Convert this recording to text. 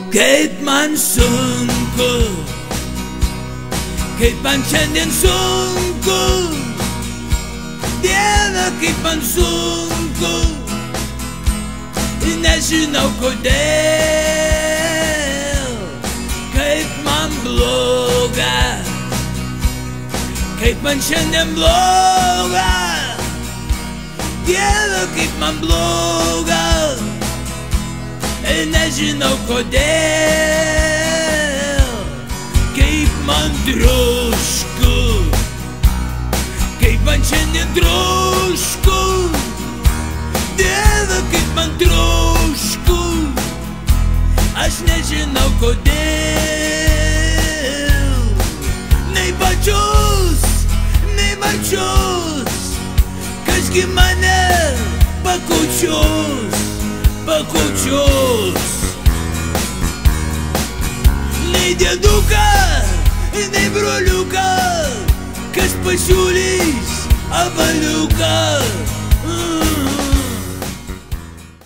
Kaip man sunku, kaip man šiandien sunku, Dieve, kaip man sunku, nežinau kodėl, kaip man bloga, kaip man šiandien bloga, Dieve, kaip man bloga, nežinau kodėl, kaip man trošku, kaip man šiandien trošku, Dieve, kaip man trošku, aš nežinau kodėl, nei pačios, kasgi mane pakočios, nei dėduką, nei broliuką, kas pasiūlys avaliuką.